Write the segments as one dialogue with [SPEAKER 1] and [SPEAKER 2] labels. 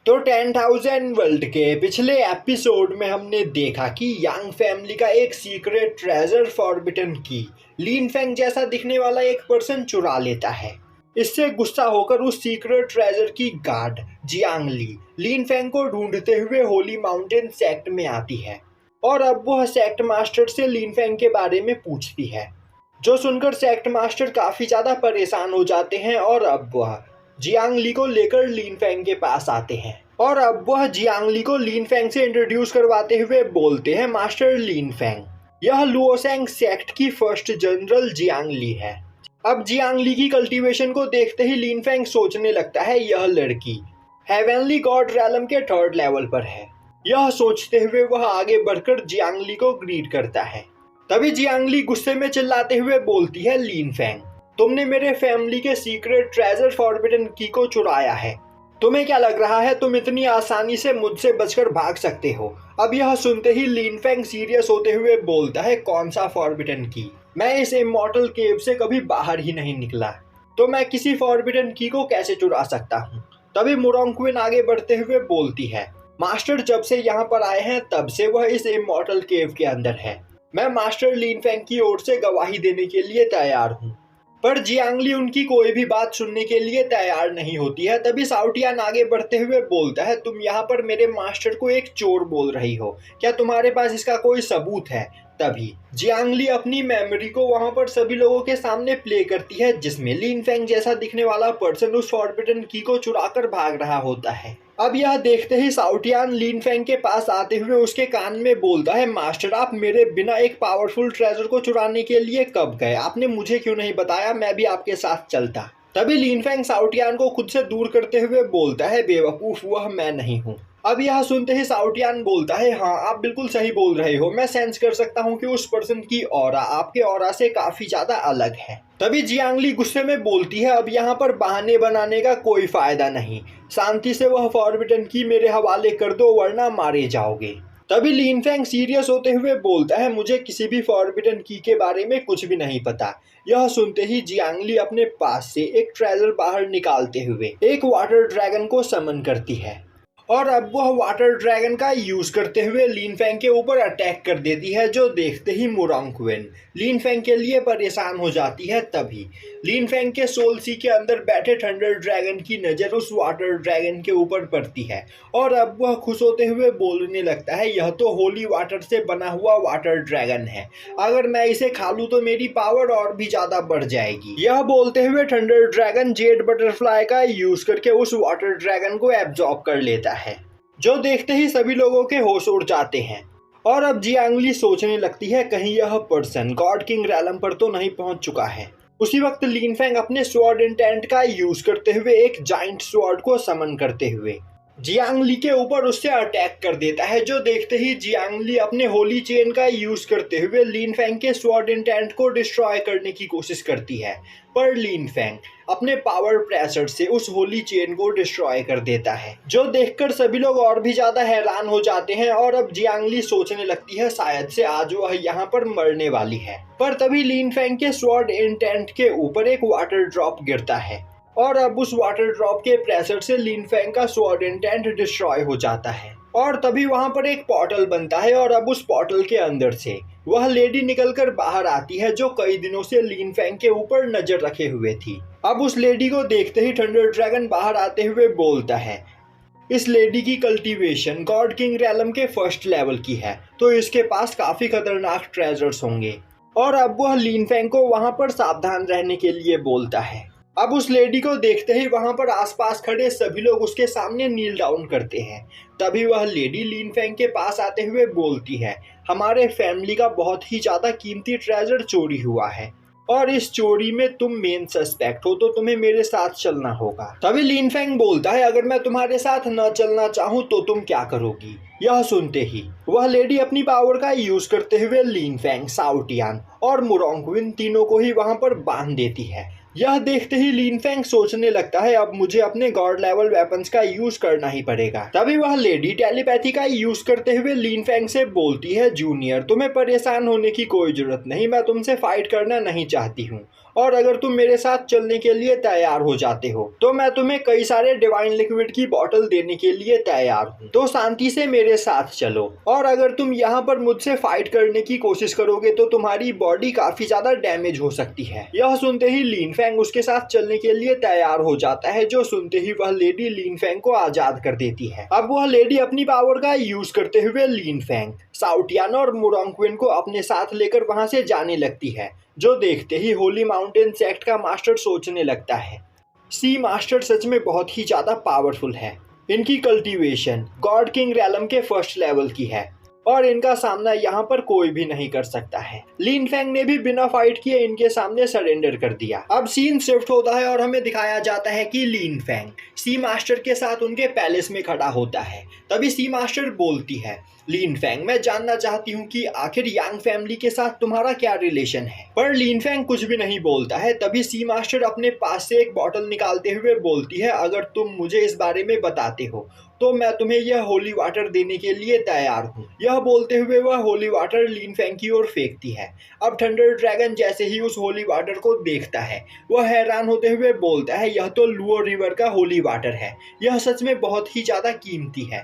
[SPEAKER 1] तो 10,000 वर्ल्ड के पिछले एपिसोड में हमने देखा कि यांग फैमिली का एक सीक्रेट ट्रेजर फॉरबिडन की लीन फैंग जैसा दिखने वाला एक पर्सन चुरा लेता है। इससे गुस्सा होकर उस सीक्रेट ट्रेजर की गार्ड जियांग ली लीन फैंग को ढूंढते हुए होली माउंटेन सेक्ट में आती है और अब वह सेक्ट मास्टर से लीन फैंग के बारे में पूछती है, जो सुनकर सेक्ट मास्टर काफी ज्यादा परेशान हो जाते हैं और अब वह जियांग ली को लेकर लीन फैंग के पास आते हैं और अब वह जियांग ली को लीन फैंग से इंट्रोड्यूस करवाते हुए बोलते हैं, मास्टर लीन फैंग, यह लुओसेंग सेक्ट की फर्स्ट जनरल जियांग ली है। अब जियांग ली की कल्टीवेशन को देखते ही लीन फैंग सोचने लगता है यह लड़की हेवनली गॉड रैलम के 3rd लेवल पर है। यह सोचते हुए वह आगे बढ़कर जियांग ली को ग्रीट करता है। तभी जियांग ली गुस्से में चिल्लाते हुए बोलती है, लीन फैंग, तुमने मेरे फैमिली के सीक्रेट ट्रेजर फॉरबिडन की को चुराया है। तुम्हें क्या लग रहा है तुम इतनी आसानी से मुझसे बचकर भाग सकते हो? अब यह सुनते ही लीन फैंग सीरियस होते हुए बोलता है, कौन सा फॉरबिडन की? मैं इस इमॉर्टल केव से कभी बाहर ही नहीं निकला, तो मैं किसी फॉरबिडन की को कैसे चुरा सकता हूँ? तभी मुरोंगक्विन आगे बढ़ते हुए बोलती है, मास्टर जब से यहाँ पर आए हैं तब से वह इस इमॉर्टल केव के अंदर है। मैं मास्टर लीन फैंग की ओर से गवाही देने के लिए तैयार हूँ। पर जियांग ली उनकी कोई भी बात सुनने के लिए तैयार नहीं होती है। तभी साउटियान आगे बढ़ते हुए बोलता है, तुम यहाँ पर मेरे मास्टर को एक चोर बोल रही हो, क्या तुम्हारे पास इसका कोई सबूत है? तभी जियांग ली अपनी मेमोरी को वहां पर सभी लोगों के सामने प्ले करती है, जिसमें लीन फैंग जैसा दिखने वाला पर्सन उस फॉरबिडन की को चुराकर भाग रहा होता है। अब यह देखते ही साउटियान लीन फैंग के पास आते हुए उसके कान में बोलता है, मास्टर आप मेरे बिना एक पावरफुल ट्रेजर को चुराने के लिए कब गए? आपने मुझे क्यों नहीं बताया? मैं भी आपके साथ चलता। तभी लीन फैंग साउटियान को खुद से दूर करते हुए बोलता है, बेवकूफ, वह मैं नहीं हूँ। अब यह सुनते ही साउटियान बोलता है, हाँ आप बिल्कुल सही बोल रहे हो, मैं सेंस कर सकता हूँ कि उस पर्सन की ऑरा आपके ऑरा से काफी ज्यादा अलग है। तभी जियांग ली गुस्से में बोलती है, अब यहाँ पर बहाने बनाने का कोई फायदा नहीं, शांति से वह फॉरबिडन की मेरे हवाले कर दो वरना मारे जाओगे। तभी लीन फैंग सीरियस होते हुए बोलता है, मुझे किसी भी फॉरबिडन की के बारे में कुछ भी नहीं पता। यह सुनते ही जियांग ली अपने पास से एक ट्रेजर बाहर निकालते हुए एक वाटर ड्रैगन को समन करती है और अब वह वाटर ड्रैगन का यूज करते हुए लीन फैंग के ऊपर अटैक कर देती है, जो देखते ही मुरोंगक्विन लीन फैंग के लिए परेशान हो जाती है। तभी लीन फैंग के सोल सी के अंदर बैठे थंडर ड्रैगन की नज़र उस वाटर ड्रैगन के ऊपर पड़ती है और अब वह खुश होते हुए बोलने लगता है, यह तो होली वाटर से बना हुआ वाटर ड्रैगन है, अगर मैं इसे खा लूँ तो मेरी पावर और भी ज़्यादा बढ़ जाएगी। यह बोलते हुए थंडर ड्रैगन जेड बटरफ्लाई का यूज करके उस वाटर ड्रैगन को एब्जॉर्ब कर लेता है, जो देखते ही सभी लोगों के होश उड़ जाते हैं। और अब जियांग ली सोचने लगती है, कहीं यह पर्सन गॉड किंग रैलम पर तो नहीं पहुंच चुका है। उसी वक्त लीन फैंग अपने स्वॉर्ड इंटेंट का यूज करते हुए एक जाइंट स्वॉर्ड को समन करते हुए जियांग ली के ऊपर उससे अटैक कर देता है, जो देखते ही जियांग ली अपने होली चेन का यूज करते हुए लीन फैंग के स्वॉर्ड इंटेंट को डिस्ट्रॉय करने की कोशिश करती है, पर लीन फैंग अपने पावर प्रेशर से उस होली चेन को डिस्ट्रॉय कर देता है, जो देखकर सभी लोग और भी ज्यादा हैरान हो जाते हैं। और अब जियांग ली सोचने लगती है, शायद से आज वह यहाँ पर मरने वाली है, पर तभी लीन फैंग के स्वॉर्ड इंटेंट के ऊपर एक वाटर ड्रॉप गिरता है और अब उस वाटर ड्रॉप के प्रेशर से लीन फैंग का स्वॉर्ड इंटेंट डिस्ट्रॉय हो जाता है और तभी वहां पर एक पोर्टल बनता है और अब उस पोर्टल के अंदर से वह लेडी निकलकर बाहर आती है, जो कई दिनों से लीन फैंग के ऊपर नजर रखे हुए थी। अब उस लेडी को देखते ही थंडर ड्रैगन बाहर आते हुए बोलता है, इस लेडी की कल्टीवेशन गॉड किंग रैलम के 1st लेवल की है, तो इसके पास काफी खतरनाक ट्रेजर्स होंगे। और अब वह लीन फैंग को वहां पर सावधान रहने के लिए बोलता है। अब उस लेडी को देखते ही वहां पर आसपास खड़े सभी लोग उसके सामने नील डाउन करते हैं। तभी वह लेडी लीन फैंग के पास आते हुए बोलती है, हमारे फैमिली का बहुत ही ज्यादा कीमती ट्रेजर चोरी हुआ है और इस चोरी में तुम मेन सस्पेक्ट हो, तो तुम्हें मेरे साथ चलना होगा। तभी लीन फैंग बोलता है, अगर मैं तुम्हारे साथ न चलना चाहूँ तो तुम क्या करोगी? यह सुनते ही वह लेडी अपनी पावर का यूज करते हुए लीन फैंग, साउटियान और मुरोंगक्विन तीनों को ही वहां पर बांध देती है। यह देखते ही लीन फैंग सोचने लगता है, अब मुझे अपने गॉड लेवल वेपन्स का यूज करना ही पड़ेगा। तभी वह लेडी टेलीपैथी का यूज करते हुए लीन फैंग से बोलती है, जूनियर तुम्हें परेशान होने की कोई जरूरत नहीं, मैं तुमसे फाइट करना नहीं चाहती हूँ और अगर तुम मेरे साथ चलने के लिए तैयार हो जाते हो तो मैं तुम्हें कई सारे डिवाइन लिक्विड की बोतल देने के लिए तैयार हूँ। तो शांति से मेरे साथ चलो, और अगर तुम यहाँ पर मुझसे फाइट करने की कोशिश करोगे तो तुम्हारी बॉडी काफी ज्यादा डैमेज हो सकती है। यह सुनते ही लिन फेंग उसके साथ चलने के लिए तैयार हो जाता है, जो सुनते ही वह लेडी लिन फेंग को आजाद कर देती है। अब वह लेडी अपनी पावर का यूज करते हुए लिन फेंग, शाओटियान और मुरोंगक्विन को अपने साथ लेकर वहां से जाने लगती है, जो देखते ही होली माउंटेन सेक्ट का मास्टर सोचने लगता है, सी मास्टर सच में बहुत ही ज्यादा पावरफुल है। इनकी कल्टीवेशन गॉड किंग रैलम के फर्स्ट लेवल की है और इनका सामना यहाँ पर कोई भी नहीं कर सकता है। लिन फेंग ने भी बिना फाइट किए इनके सामने सरेंडर कर दिया। अब सीन शिफ्ट होता है और हमें दिखाया जाता है कि लिन फेंग सी मास्टर के साथ उनके पैलेस में खड़ा होता है। तभी सी मास्टर बोलती है, लिन फेंग मैं जानना चाहती हूँ कि आखिर यांग फैमिली के साथ तुम्हारा क्या रिलेशन है। पर लिन फेंग कुछ भी नहीं बोलता है। तभी सी मास्टर अपने पास से एक बॉटल निकालते हुए बोलती है, अगर तुम मुझे इस बारे में बताते हो तो मैं तुम्हें यह होली वाटर देने के लिए तैयार हूँ। यह बोलते हुए वह होली वाटर लिन फेंग की ओर फेंकती है। अब थंडर ड्रैगन जैसे ही उस होली वाटर को देखता है, वह हैरान होते हुए बोलता है, यह तो लुओ रिवर का होली वाटर है, यह सच में बहुत ही ज्यादा कीमती है।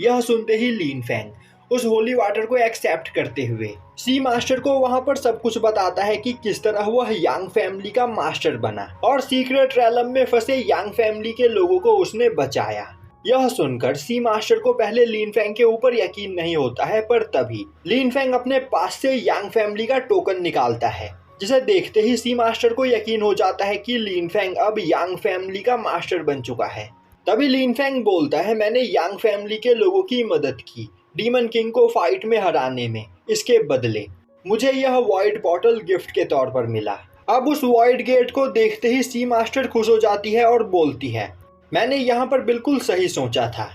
[SPEAKER 1] यह सुनते ही लिन फेंग उस होली वाटर को एक्सेप्ट करते हुए सी मास्टर को वहां पर सब कुछ बताता है कि किस तरह वह यांग फैमिली का मास्टर बना और सीक्रेट रैलम में फंसे यांग फैमिली के लोगों को उसने बचाया। यह सुनकर सी मास्टर को पहले लिन फेंग के ऊपर यकीन नहीं होता है, पर तभी लिन फेंग अपने पास से यांग फैमिली का टोकन निकालता है, जिसे देखते ही सी मास्टर को यकीन हो जाता है कि लिन फेंग अब यांग फैमिली का मास्टर बन चुका है। तभी लिन फेंग बोलता है, मैंने यांग फैमिली के लोगों की मदद की डीमन किंग को फाइट में हराने में, इसके बदले मुझे यह वॉइड बॉटल गिफ्ट के तौर पर मिला। अब उस वॉइड गेट को देखते ही सी मास्टर खुश हो जाती है और बोलती है, मैंने यहाँ पर बिल्कुल सही सोचा था,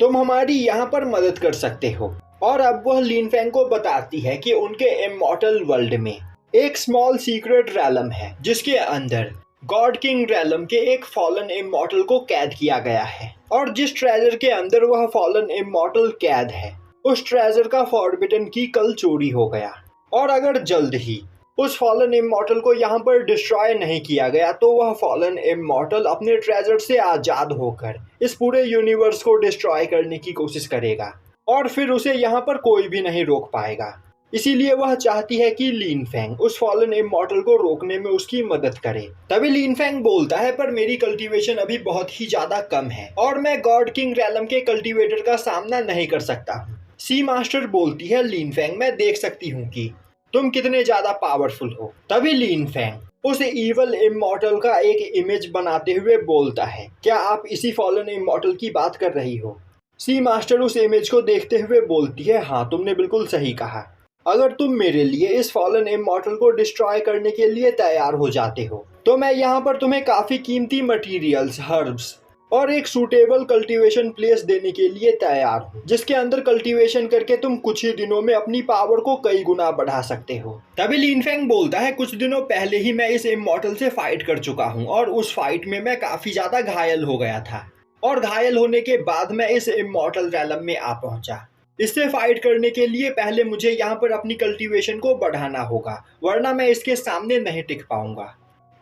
[SPEAKER 1] तुम हमारी यहाँ पर मदद कर सकते हो। और अब वह लिन फेंग को बताती है कि उनके इमॉर्टल वर्ल्ड में एक स्मॉल सीक्रेट रैलम है, जिसके अंदर गॉड किंग रैलम के एक फॉलन इमॉर्टल को कैद किया गया है, और जिस ट्रेजर के अंदर वह फॉलन इमॉर्टल कैद है उस ट्रेजर का फॉरबिडन की कल चोरी हो गया, और अगर जल्द ही उस फॉलन इमॉर्टल को यहाँ पर डिस्ट्रॉय नहीं किया गया तो वह फॉलन इमॉर्टल अपने ट्रेजर से आजाद होकर इस पूरे यूनिवर्स को डिस्ट्रॉय करने की कोशिश करेगा, और फिर उसे यहाँ पर कोई भी नहीं रोक पाएगा। इसीलिए वह चाहती है कि लिन फेंग उस फॉलन इमॉर्टल को रोकने में उसकी मदद करे। तभी लिन फेंग बोलता है, पर मेरी कल्टीवेशन अभी बहुत ही ज्यादा कम है और मैं गॉड किंग रैलम के कल्टीवेटर का सामना नहीं कर सकता हूँ। सी मास्टर बोलती है, लिन फेंग मैं देख सकती हूँ कि तुम कितने ज्यादा पावरफुल हो। तभी लिन फेंग उस इवल इमॉर्टल का एक इमेज बनाते हुए बोलता है, क्या आप इसी फॉलन इमॉर्टल की बात कर रही हो। सी मास्टर उस इमेज को देखते हुए बोलती है, हाँ तुमने बिल्कुल सही कहा, अगर तुम मेरे लिए इस फॉलन इमॉर्टल को डिस्ट्रॉय करने के लिए तैयार हो जाते हो तो मैं यहाँ पर तुम्हें काफी कीमती मटेरियल्स, हर्ब्स और एक सूटेबल कल्टीवेशन प्लेस देने के लिए तैयार हूँ, जिसके अंदर कल्टीवेशन करके तुम कुछ ही दिनों में अपनी पावर को कई गुना बढ़ा सकते हो। तभी लिन फेंग बोलता है, कुछ दिनों पहले ही मैं इस इमॉर्टल से फाइट कर चुका हूँ और उस फाइट में मैं काफी ज्यादा घायल हो गया था, और घायल होने के बाद मैं इस इमॉर्टल रैलम में आ पहुंचा। इससे फाइट करने के लिए पहले मुझे यहाँ पर अपनी कल्टीवेशन को बढ़ाना होगा, वरना मैं इसके सामने नहीं टिक पाऊंगा।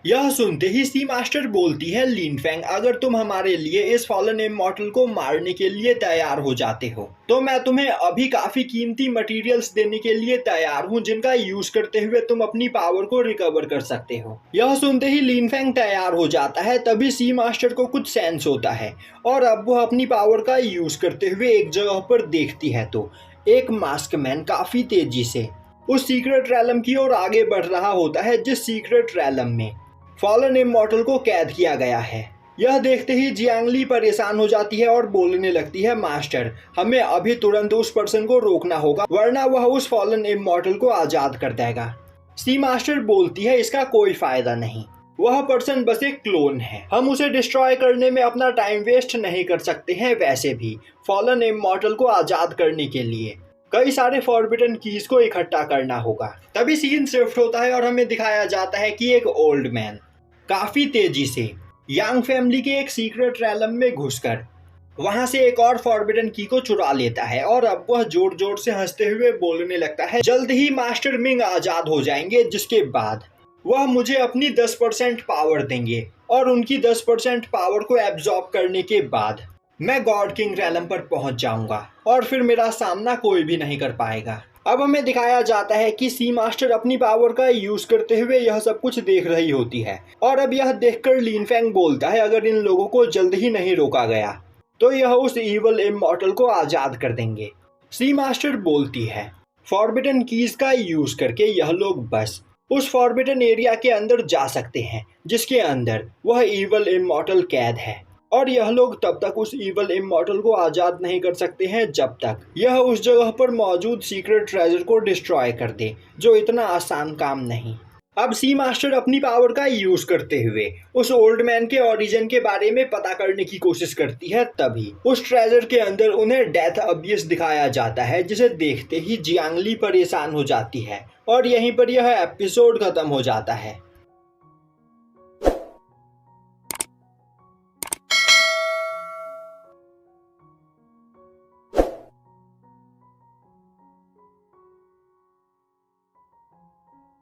[SPEAKER 1] यह सुनते ही सी मास्टर बोलती है, लिन फेंग अगर तुम हमारे लिए इस फॉलन इमॉर्टल को मारने के लिए तैयार हो जाते हो तो मैं तुम्हें अभी काफी कीमती मटेरियल्स देने के लिए तैयार हूँ, जिनका यूज करते हुए तुम अपनी पावर को रिकवर कर सकते हो। यह सुनते ही लिन फेंग तैयार हो जाता है। तभी सी मास्टर को कुछ सेंस होता है और अब वह अपनी पावर का यूज करते हुए एक जगह पर देखती है तो एक मास्क मैन काफी तेजी से उस सीक्रेट रैलम की ओर आगे बढ़ रहा होता है, जिस सीक्रेट रैलम में फॉलन इमॉर्टल को कैद किया गया है। यह देखते ही जियांगली परेशान हो जाती है और बोलने लगती है, मास्टर हमें अभी तुरंत उस पर्सन को रोकना होगा, वरना वह उस फॉलन इमॉर्टल को आजाद कर देगा। सी मास्टर बोलती है, इसका कोई फायदा नहीं, वह पर्सन बस एक क्लोन है, हम उसे डिस्ट्रॉय करने में अपना टाइम वेस्ट नहीं कर सकते हैं। वैसे भी फॉलन इमॉर्टल को आजाद करने के लिए कई सारे फॉरबिडन कीज को इकट्ठा करना होगा। तभी सीन शिफ्ट होता है और हमें दिखाया जाता है कि एक ओल्ड मैन काफी तेजी से यांग फैमिली के एक सीक्रेट रैलम में घुसकर वहां से एक और फॉरबिडन की को चुरा लेता है, और अब वह जोर जोर से हंसते हुए बोलने लगता है, जल्द ही मास्टर मिंग आजाद हो जाएंगे, जिसके बाद वह मुझे अपनी 10% पावर देंगे और उनकी 10% पावर को एब्जॉर्ब करने के बाद मैं गॉड किंग रैलम पर पहुंच जाऊंगा और फिर मेरा सामना कोई भी नहीं कर पाएगा। अब हमें दिखाया जाता है कि सी मास्टर अपनी पावर का यूज करते हुए यह सब कुछ देख रही होती है और अब यह देखकर लिन फेंग बोलता है अगर इन लोगों को जल्द ही नहीं रोका गया तो यह उस इवल इमॉर्टल को आज़ाद कर देंगे। सी मास्टर बोलती है फॉरबिडन कीज का यूज करके यह लोग बस उस फॉरबिडन एरिया के अंदर जा सकते हैं जिसके अंदर वह इवल इमॉर्टल कैद है और यह लोग तब तक उस इवल इमॉर्टल को आज़ाद नहीं कर सकते हैं जब तक यह उस जगह पर मौजूद सीक्रेट ट्रेजर को डिस्ट्रॉय कर दे, जो इतना आसान काम नहीं। अब सी मास्टर अपनी पावर का यूज करते हुए उस ओल्ड मैन के ओरिजिन के बारे में पता करने की कोशिश करती है। तभी उस ट्रेजर के अंदर उन्हें डेथ अबियस दिखाया जाता है जिसे देखते ही जियांगली परेशान हो जाती है और यहीं पर यह एपिसोड खत्म हो जाता है।